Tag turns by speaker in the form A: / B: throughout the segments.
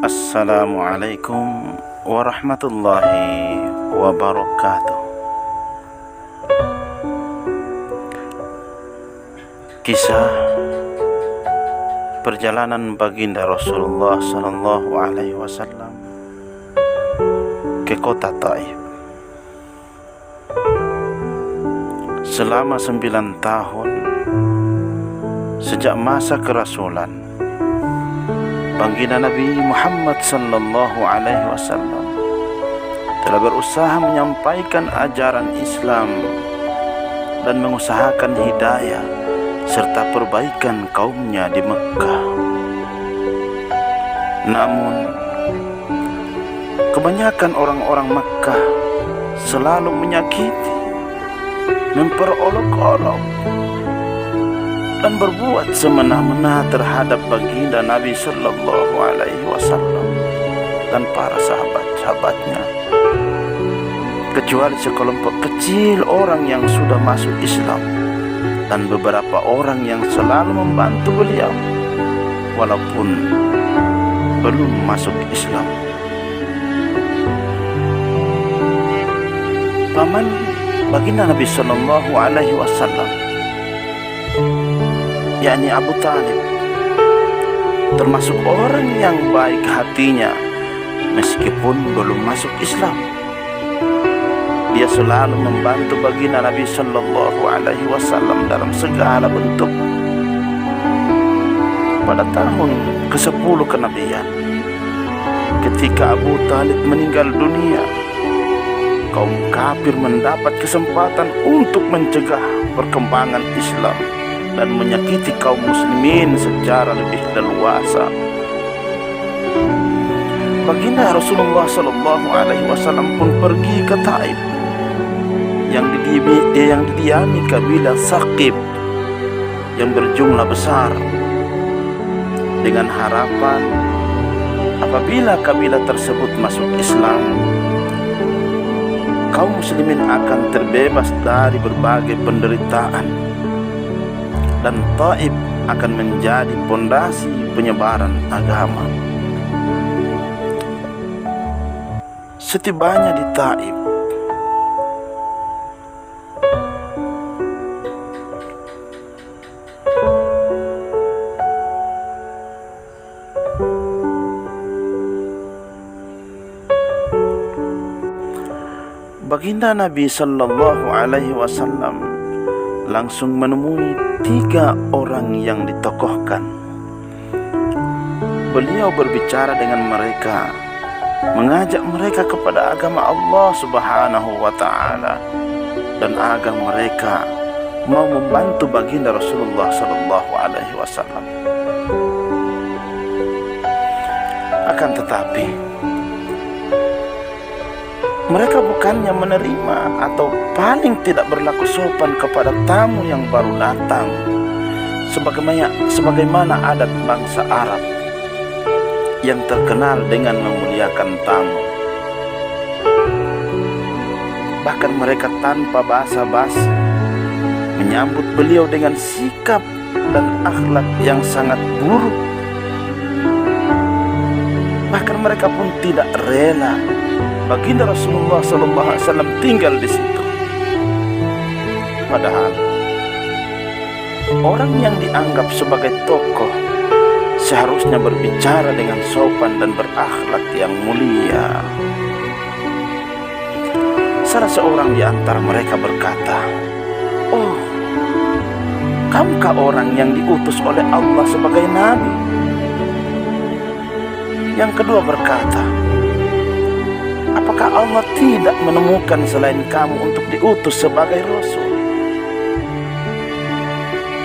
A: Assalamualaikum warahmatullahi wabarakatuh. Kisah perjalanan baginda Rasulullah Sallallahu Alaihi Wasallam ke kota Taif. Selama 9 tahun sejak masa kerasulan, baginda Nabi Muhammad Sallallahu Alaihi Wasallam telah berusaha menyampaikan ajaran Islam dan mengusahakan hidayah serta perbaikan kaumnya di Mekkah. Namun, kebanyakan orang-orang Mekkah selalu menyakiti, memperolok-olok, dan berbuat semena-mena terhadap baginda Nabi Sallallahu Alaihi Wasallam dan para sahabat-sahabatnya, kecuali sekelompok kecil orang yang sudah masuk Islam dan beberapa orang yang selalu membantu beliau walaupun belum masuk Islam. Paman baginda Nabi Sallallahu Alaihi Wasallam, yakni Abu Talib, termasuk orang yang baik hatinya meskipun belum masuk Islam. Dia selalu membantu baginda Nabi Sallallahu Alaihi Wasallam dalam segala bentuk. Pada tahun ke-10 kenabian, ketika Abu Talib meninggal dunia, kaum kafir mendapat kesempatan untuk mencegah perkembangan Islam dan menyakiti kaum muslimin secara lebih leluasa. Baginda Rasulullah Sallallahu Alaihi Wasallam pun pergi ke Taif yang didiami kabilah Saqif yang berjumlah besar, dengan harapan apabila kabilah tersebut masuk Islam, kaum muslimin akan terbebas dari berbagai penderitaan dan Taif akan menjadi pondasi penyebaran agama. Setibanya di Taif, baginda Nabi Sallallahu Alaihi Wasallam langsung menemui 3 orang yang ditokohkan. Beliau berbicara dengan mereka, mengajak mereka kepada agama Allah Subhanahu wa Ta'ala, dan agar mereka mau membantu baginda Rasulullah Sallallahu Alaihi Wasallam. Akan tetapi mereka bukannya menerima atau paling tidak berlaku sopan kepada tamu yang baru datang, sebagaimana adat bangsa Arab yang terkenal dengan memuliakan tamu. Bahkan mereka tanpa basa-basi menyambut beliau dengan sikap dan akhlak yang sangat buruk. Bahkan mereka pun tidak rela baginda Rasulullah Sallallahu Alaihi Wasallam tinggal di situ. Padahal orang yang dianggap sebagai tokoh seharusnya berbicara dengan sopan dan berakhlak yang mulia. Salah seorang di antara mereka berkata, "Oh, kamukah orang yang diutus oleh Allah sebagai nabi?" Yang kedua berkata, "Apakah Allah tidak menemukan selain kamu untuk diutus sebagai Rasul?"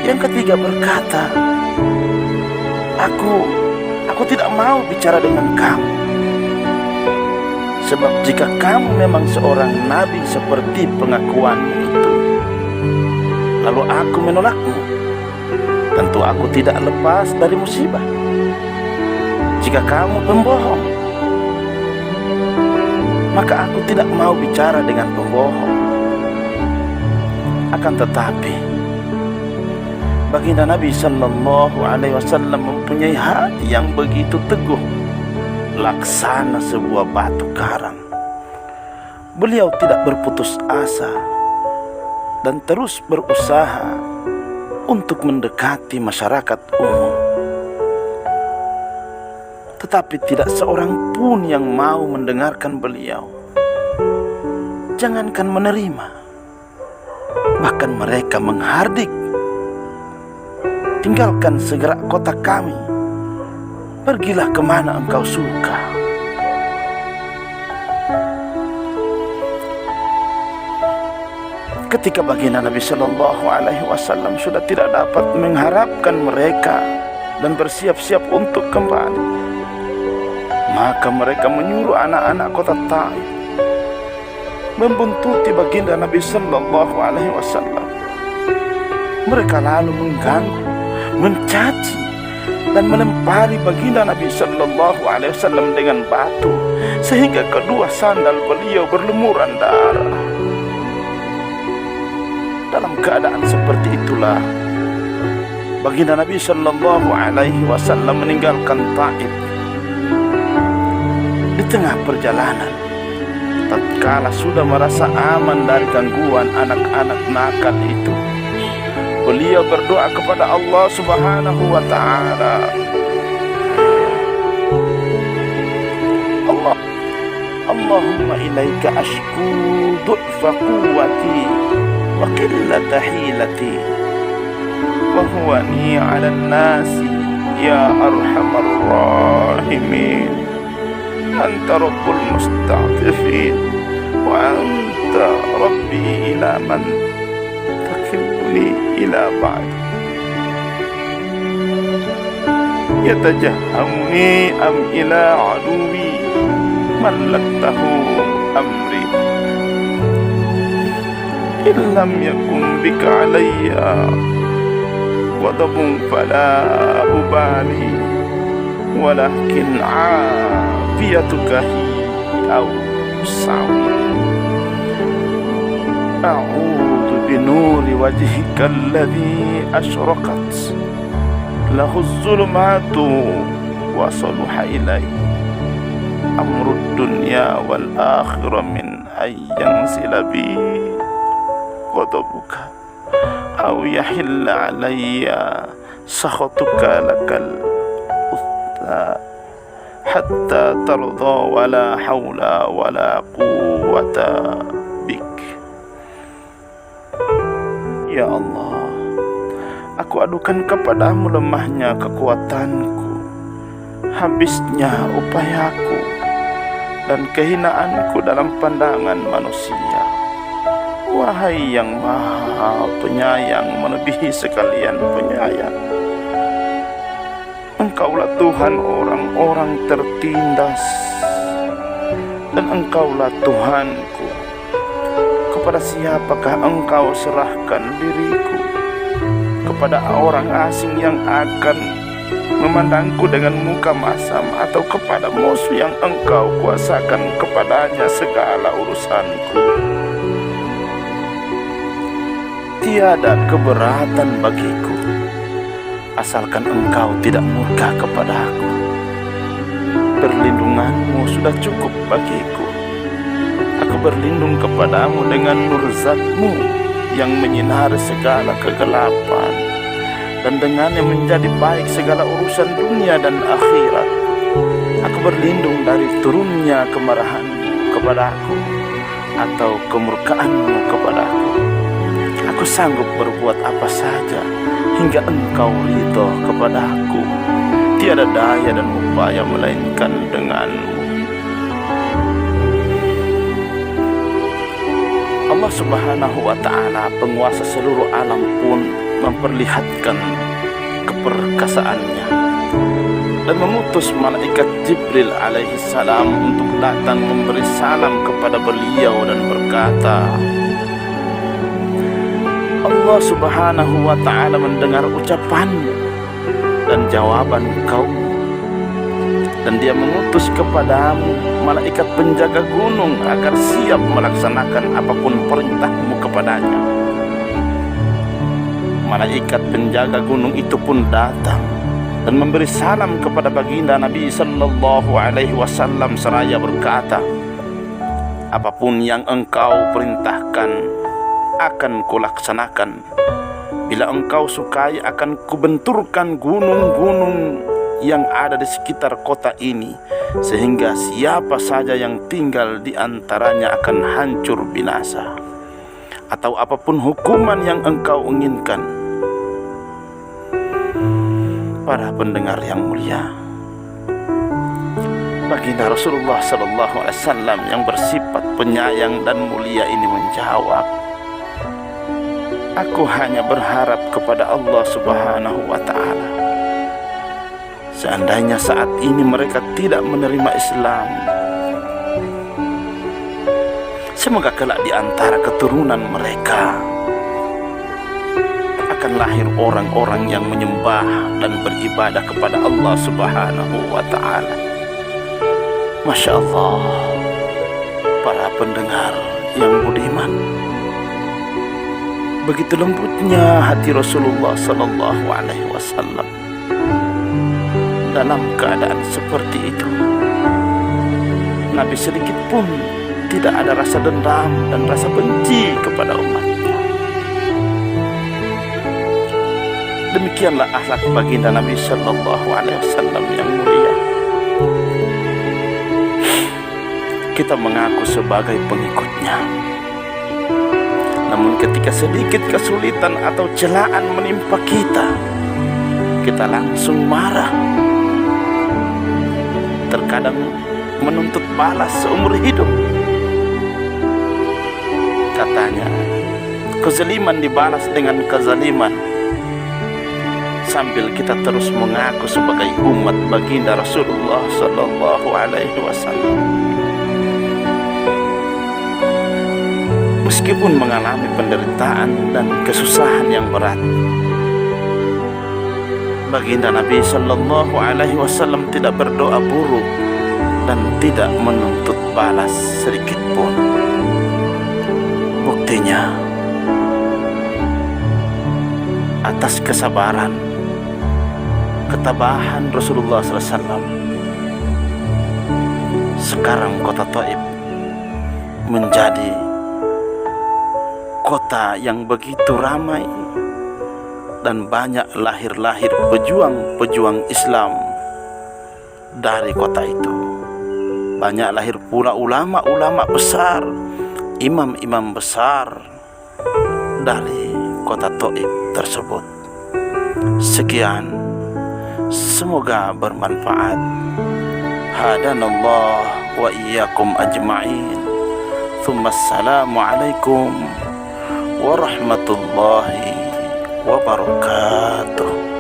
A: Yang ketiga berkata, Aku tidak mau bicara dengan kamu. Sebab jika kamu memang seorang nabi seperti pengakuanmu itu, lalu aku menolakmu, tentu aku tidak lepas dari musibah. Jika kamu pembohong, maka aku tidak mau bicara dengan pembohong. Akan tetapi baginda Nabi Sallallahu Alaihi Wasallam mempunyai hati yang begitu teguh laksana sebuah batu karang. Beliau tidak berputus asa dan terus berusaha untuk mendekati masyarakat umum. Tetapi tidak seorang pun yang mau mendengarkan beliau. Jangankan menerima, bahkan mereka menghardik. Tinggalkan segera kota kami, pergilah kemana engkau suka. Ketika baginda Nabi Shallallahu Alaihi Wasallam sudah tidak dapat mengharapkan mereka dan bersiap-siap untuk kembali, maka mereka menyuruh anak-anak kota Taif membuntuti baginda Nabi Shallallahu Alaihi Wasallam. Mereka lalu mengganggu, mencaci, dan melempari baginda Nabi Shallallahu Alaihi Wasallam dengan batu sehingga kedua sandal beliau berlumuran darah. Dalam keadaan seperti itulah baginda Nabi Shallallahu Alaihi Wasallam meninggalkan Taif. Di tengah perjalanan, tatkala sudah merasa aman dari gangguan anak-anak nakal itu, beliau berdoa kepada Allah Subhanahu wa Ta'ala. Allahumma ilaika ashku du'fa quwwati wa qillata hilati wa huwani 'ala an-nasi ya arhamar rahimin. Anta rabbul musta'tifin wa anta rabbi ila man takiluni ila ba'd yatajahhamuni am ila aduwi mallaktahu amri illam yakun bika alayya wadabun fala ubali walakin afiyatuka au sawi a'udhu binuri wajhika alladhi ashraqat lahu zulumatu wa saluha ilayhi amrud dunya wal akhirah min ayyan silabi ghadabuka aw yahilla alayya sakhatuka lakal usta hatta tarda wala hawla wala quwwata bik. Ya Allah, aku adukan kepadamu lemahnya kekuatanku, habisnya upayaku, dan kehinaanku dalam pandangan manusia. Wahai yang maha penyayang melebihi sekalian penyayang, Engkaulah Tuhan orang-orang tertindas, dan Engkaulah Tuhanku. Kepada siapakah Engkau serahkan diriku? Kepada orang asing yang akan memandangku dengan muka masam, atau kepada musuh yang Engkau kuasakan kepadanya segala urusanku? Tiada keberatan bagiku, asalkan Engkau tidak murka kepadaku. Perlindunganmu sudah cukup bagiku. Aku berlindung kepadamu dengan nur Zat-Mu yang menyinari segala kegelapan, dan dengannya menjadi baik segala urusan dunia dan akhirat. Aku berlindung dari turunnya kemarahan-Mu kepadaku atau kemurkaan-Mu kepadaku. Aku sanggup berbuat apa saja hingga Engkau ridho kepadaku. Tiada daya dan upaya melainkan dengan-Mu. Allah Subhanahu wa Ta'ala, penguasa seluruh alam, pun memperlihatkan keperkasaannya dan mengutus malaikat Jibril alaihi salam untuk datang memberi salam kepada beliau dan berkata, Allah Subhanahu wa Ta'ala mendengar ucapanmu dan jawaban kaum, dan Dia mengutus kepadamu malaikat penjaga gunung agar siap melaksanakan apapun perintahmu kepadanya. Malaikat penjaga gunung itu pun datang dan memberi salam kepada baginda Nabi sallallahu alaihi wasallam seraya berkata, apapun yang engkau perintahkan akan kulaksanakan. Bila engkau sukai akan kubenturkan gunung-gunung yang ada di sekitar kota ini, sehingga siapa saja yang tinggal di antaranya akan hancur binasa. Atau apapun hukuman yang engkau inginkan. Para pendengar yang mulia, baginda Rasulullah SAW yang bersifat penyayang dan mulia ini menjawab, aku hanya berharap kepada Allah Subhanahu wa Ta'ala. Seandainya saat ini mereka tidak menerima Islam, semoga kelak di antara keturunan mereka akan lahir orang-orang yang menyembah dan beribadah kepada Allah Subhanahu wa Ta'ala. Masya Allah, para pendengar yang budiman, begitu lembutnya hati Rasulullah sallallahu alaihi wasallam dalam keadaan seperti itu. Nabi sedikit pun tidak ada rasa dendam dan rasa benci kepada umatnya. Demikianlah akhlak baginda Nabi sallallahu alaihi wasallam yang mulia. Kita mengaku sebagai pengikutnya, namun ketika sedikit kesulitan atau celaan menimpa kita langsung marah. Terkadang menuntut balas seumur hidup. Katanya, kezaliman dibalas dengan kezaliman, sambil kita terus mengaku sebagai umat baginda Rasulullah sallallahu alaihi wasallam. Meskipun mengalami penderitaan dan kesusahan yang berat, baginda Nabi sallallahu alaihi wasallam tidak berdoa buruk dan tidak menuntut balas sedikit pun. Buktinya, atas kesabaran, ketabahan Rasulullah SAW, sekarang kota Taif menjadi kota yang begitu ramai dan banyak lahir-lahir pejuang-pejuang Islam dari kota itu. Banyak lahir pula ulama-ulama besar, imam-imam besar dari kota Taif tersebut. Sekian, semoga bermanfaat. Hadanallah wa iyyakum ajma'in. Assalamualaikum warahmatullahi wabarakatuh.